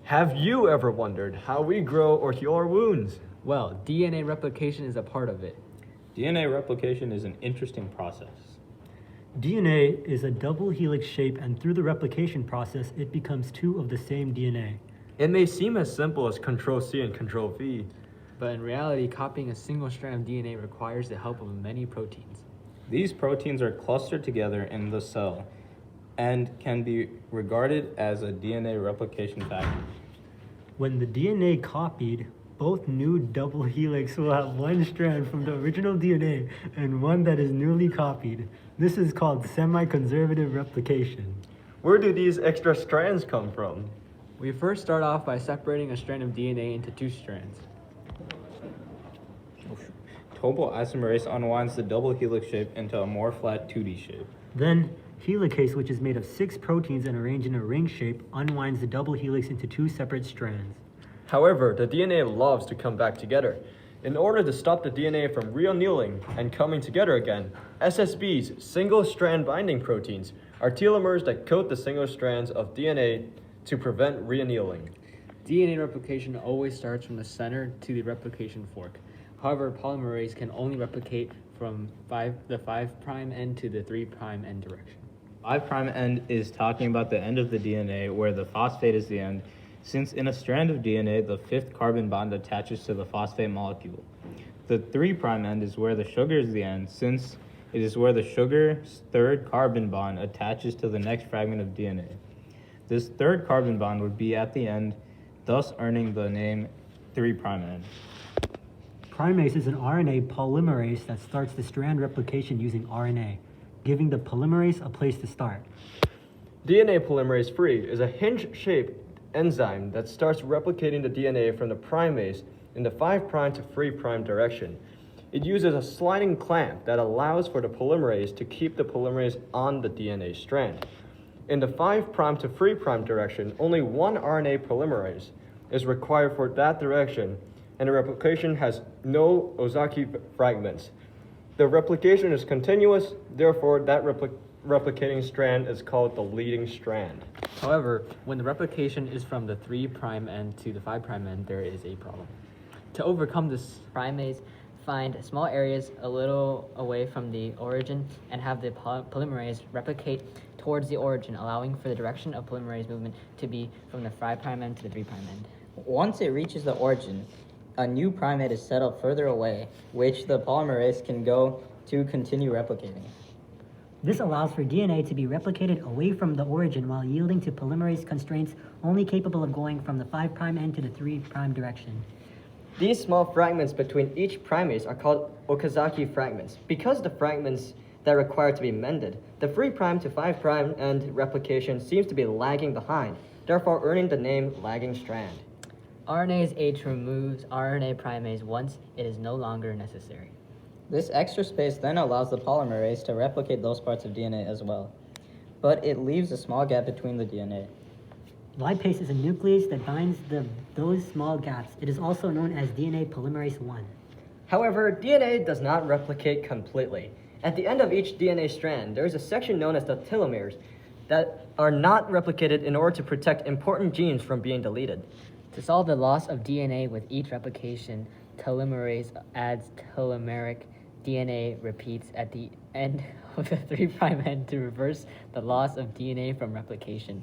Have you ever wondered how we grow or heal our wounds? Well, DNA replication is a part of it. DNA replication is an interesting process. DNA is a double helix shape, and through the replication process, it becomes two of the same DNA. It may seem as simple as Control-C and Control-V. But in reality, copying a single strand of DNA requires the help of many proteins. These proteins are clustered together in the cell and can be regarded as a DNA replication factor. When the DNA copied, both new double helix will have one strand from the original DNA and one that is newly copied. This is called semi-conservative replication. Where do these extra strands come from? We first start off by separating a strand of DNA into two strands. Topoisomerase unwinds the double helix shape into a more flat 2D shape. Then, helicase, which is made of 6 proteins and arranged in a ring shape, unwinds the double helix into 2 separate strands. However, the DNA loves to come back together. In order to stop the DNA from reannealing and coming together again, SSBs, single-strand binding proteins, are telomeres that coat the single strands of DNA to prevent reannealing. DNA replication always starts from the center to the replication fork. However, polymerase can only replicate from the 5' end to the 3' end direction. 5' end is talking about the end of the DNA where the phosphate is the end, since in a strand of DNA, the 5th carbon bond attaches to the phosphate molecule. The 3' end is where the sugar is the end, since it is where the sugar's 3rd carbon bond attaches to the next fragment of DNA. This 3rd carbon bond would be at the end, thus earning the name 3' end. Primase is an RNA polymerase that starts the strand replication using RNA, giving the polymerase a place to start. DNA polymerase III is a hinge-shaped enzyme that starts replicating the DNA from the primase in the 5' to 3' direction. It uses a sliding clamp that allows for the polymerase to keep the polymerase on the DNA strand. In the 5' to 3' direction, only one RNA polymerase is required for that direction, and the replication has no Ozaki fragments. The replication is continuous, therefore that replicating strand is called the leading strand. However, when the replication is from the 3' end to the 5' end, there is a problem. To overcome this, Primase find small areas a little away from the origin and have the polymerase replicate towards the origin, allowing for the direction of polymerase movement to be from the 5' end to the 3' end. Once it reaches the origin, a new primate is set up further away, which the polymerase can go to continue replicating. This allows for DNA to be replicated away from the origin while yielding to polymerase constraints only capable of going from the 5' end to the 3' direction. These small fragments between each primase are called Okazaki fragments. Because the fragments that require to be mended, the 3' to 5' end replication seems to be lagging behind, therefore earning the name lagging strand. RNase H removes RNA primase once it is no longer necessary. This extra space then allows the polymerase to replicate those parts of DNA as well, but it leaves a small gap between the DNA. Lipase is a nuclease that binds those small gaps. It is also known as DNA polymerase I. However, DNA does not replicate completely. At the end of each DNA strand, there is a section known as the telomeres that are not replicated in order to protect important genes from being deleted. To solve the loss of DNA with each replication, telomerase adds telomeric DNA repeats at the end of the 3' end to reverse the loss of DNA from replication.